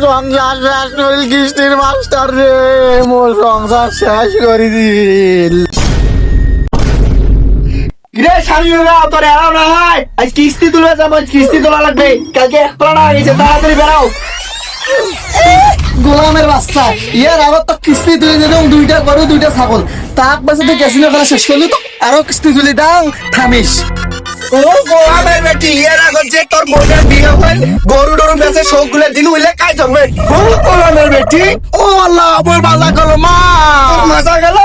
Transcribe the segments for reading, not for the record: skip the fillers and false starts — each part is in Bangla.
সংসার শেষ করিল কিস্তির মাস্টার রে, মোর সংসার শেষ করে দিল। রে স্বামীরা তোর এরাও না হয়, আজ কিস্তি তুলে যাবো, কিস্তি তোলা লাগবে, কালকে তোলা গেছে, তাড়াতাড়ি বেরাও। গোলামের বাচ্চা, ইয়ার আবার তো কিস্তি তুলে দিলাম, 2টা গরু 2টা ছাগল, তাক বাসে তুই ক্যাসিনো খেলা শেষ করলি তো আরো কিস্তি তুলি দাও, থামিস। ও গোলামের বেটি, এর আগে যে তোর বোনের বিয়ে হইল, গরু টরু বেচে সবগুলো দিন হইলে কাজ হবে। ও গোলামের বেটি, ও আল্লাহ, আমার বালা গেল মা, তোর মাথা গেল।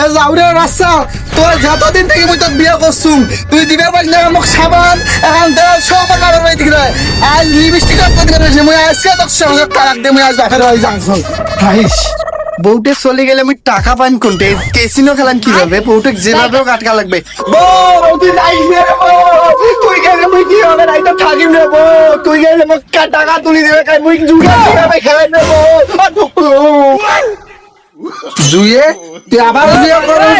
এ যাওরে রাস্তা, তোর যতদিন থেকে মুই তোর বিয়ে করছুম, তুই দিবে পারলি না মোক সাবান, এখন দেখ সব আমার বাড়ি থেকে আজ লিপস্টিক করতে দিবে, মুই আজকে তোর সঙ্গে তালাক দে, মুই আজ বাপের বাড়ি যাচ্ছি। ভাইস বউটে চলে গেলে আমি টাকা পাইন কোনতে, ক্যাসিনো খেলাম কিভাবে, বউটে যেভাবেও কাটকা লাগবে। বউ তুই যাইস না রে বউ, তুই গেলে মুই কি হবে, নাই তো থাকিম রে বউ, তুই গেলে মোক টাকা তুলি দেবে, কাই মুই জুয়া কিভাবে খেলাই রে বউ। জুয়ে তুই আবার বিয়ে করবি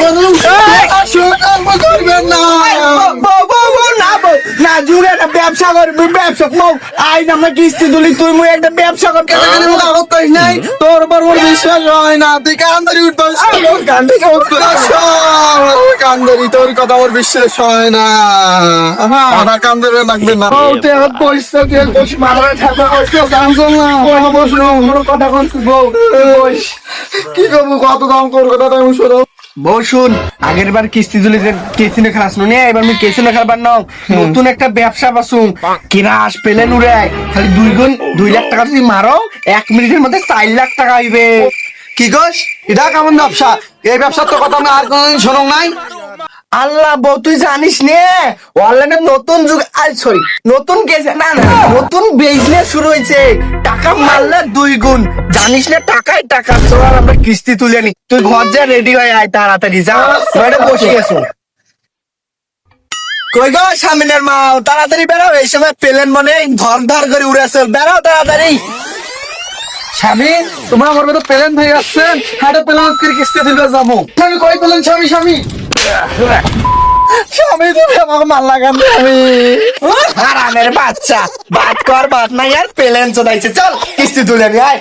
করবেন না, না জুড়ে একটা ব্যবসা করবি, ব্যবসা বউ আই না আমরা কিস্তি তুলি, তুই মুই একটা ব্যবসা করতে নাই, তোর উপর মোর বিশ্বাস হয় না, তুই কান্দারি উঠবস, কান্দারি, তোর কথা ওর বিশ্বাস হয় না, আমার কান্দারে লাগবে না। কি করবো, কত দাম তোর কথা তুমি শোনো। বউ শুন, আগের বার কিস্তি তুলি কেসিনো খেলাস নি, এবার আমি কেসিনো খেলবার নাও, নতুন একটা ব্যবসা বাসুম, কিরাস পেলে নুরে খালি 2 লাখ টাকা যদি মারো 1 মিনিটের মধ্যে 4 লাখ টাকা আইবে। কি কস, এটা কেমন ব্যবসা? এই ব্যবসার তো কথা আমি আর কোনদিন শোনো নাই। আল্লাহ বউ তুই জানিস নে, অনলাইনে নতুন যুগ, সরি নতুন কেসে না না নতুন বিজনেস শুরু হয়েছে, টাকা মারলে 2 গুণ, জানিস না টাকায় টাকা। চল আমরা কিস্তি তুলে নি, তুই ঘর যা, রেডি হয়ে আয় তাড়াতাড়ি, যা ঘরে বসে গেছো। কই গো সামনের মাও, তাড়াতাড়ি বেরাও, এই সময় প্লেন মনে ধর ধর করে উড়ে চল, বেরাও তাড়াতাড়ি। স্বামী, তোমার আমার মতো প্লেন হয়ে আসছেন, হাটে প্লেন করে কিস্তি দিতে যাবো। আমি কই পেলেন স্বামী, স্বামী স্বামী তুমি আমাকে মাল লাগান, স্বামী হারামের বাচ্চা, বাদ কর বাদ নাই আর প্লেন চলাইছে, চল কিস্তি তুলে নি আয়।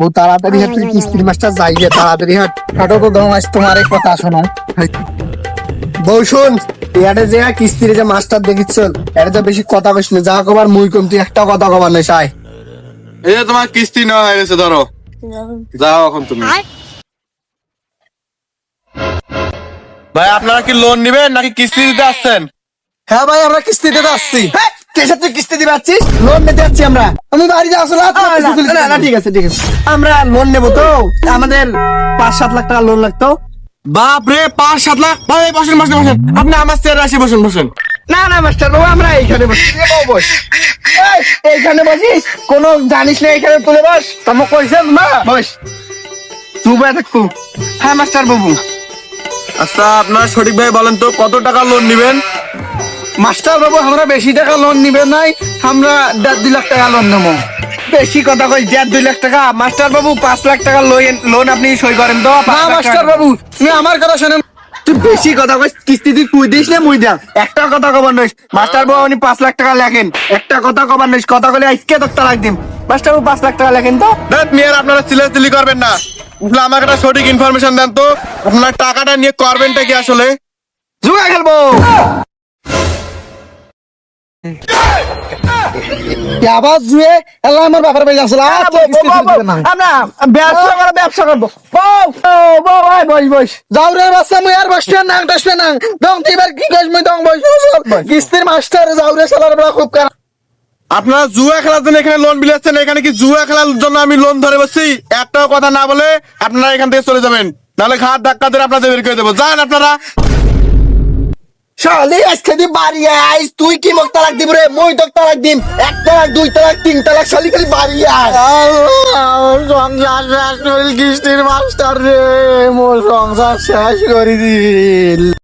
ও তাড়াতাড়ি হাট, তুই কিস্তির মাস্টার যাইয়ে তাড়াতাড়ি হাট, হাটো তো দাও, আজ তোমার এই কথা শোনো। বউ শুন, ইয়াতে যে কিস্তির যে মাস্টার দেখিস, এটা তো বেশি কথা কইস না, যা কবার মুই কম, তুই একটা কথা কবার নাই সাই। এই যে তোমার কিস্তি নেওয়া হয়ে গেছে, ধরো যাও এখন তুমি। ভাই আপনারা কি লোন নিবেন নাকি কিস্তি দিতে আসছেন? হ্যাঁ ভাই, আমরা কিস্তি দিতে আসছি। কেসে তুই কিস্তি দিবে আসছিস? লোন নিতে যাচ্ছি আমরা। আমি বাড়িতে আসলে না ঠিক আছে ঠিক আছে, আমরা লোন নেবো তো, আমাদের 5-7 লাখ টাকা লোন লাগতো। বাপ রে, 5-7 লাখ! ভাই বসেন বসেন বসেন, আপনি আমার চেয়ারে আসি বসেন বসেন। না না মাস্টার বাবু, আমরা এইখানে বসি। বস এইখানে বসিস, কোনো জানিস না এইখানে তুলে বস, তোমাকে কইছেন মা বস, তুই বসে থাকবো। হ্যাঁ মাস্টার বাবু। আচ্ছা আপনারা সঠিকভাবে বলেন তো কত টাকা লোন নিবেন? মাস্টার বাবু, আমরা বেশি টাকা লোন নিবে নাই, আমরা 1.5-2 লাখ টাকা লোন নেবো। বেশি কথা কই, 1.5-2 লাখ টাকা? মাস্টার বাবু 5 লাখ টাকা লোন আপনি সই করেন তো। না মাস্টার বাবু, তুমি আমার কথা শোনেন, তুই বেশি কথা কইস, কিস্তি তুই কুই দিস না মুই দাম, একটা কথা কবার নইস। মাস্টার বাবু আপনি 5 লাখ টাকা লেখেন, একটা কথা কবার নইস, কথা কইলে আজকে তো তালাক দিম। মাস্টার বাবু 5 লাখ টাকা লেখেন তো। মেয়ের আপনারা চিল্লাচিল্লি করবেন না, আমাকে একটা সঠিক ইনফরমেশন দেন তো, আপনার টাকাটা নিয়ে করবেনটা কি আসলে? জুয়া খেলবো। আবার জুয়ে এলা আমার বাবার বাড়ি আসলে আমরা ব্যবসা করবো। বস বস, যাও রে বাচ্চা, মুই আর বসবে না, বসবে না, দং এবার কি কইস, মুই দং বস কিস্তির মাস্টার, যাও রে শালার বড় খুব কার। আপনারা জুয়া খেলার জন্য এখানে লোন বিলাচ্ছেন, এখানে কি জুয়া খেলার জন্য আমি লোন ধরে বসছি? একটাও কথা না বলে আপনারা এখান থেকে চলে যাবেন, নাহলে ঘাট ধাক্কা ধরে আপনাদের বের করে দেবো। যান আপনারা। শালি আজকে দি বাড়ি আইস, তুই কি মোক তালাক দিব রে? মুই তোকে তালাক দিম, 1 তালাক 2 তালাক 3 তালাক, শালি খালি বাড়ি আয়। সংসার শেষ করিল কিস্তির মাস্টার রে, মোর সংসার শেষ করে দিল।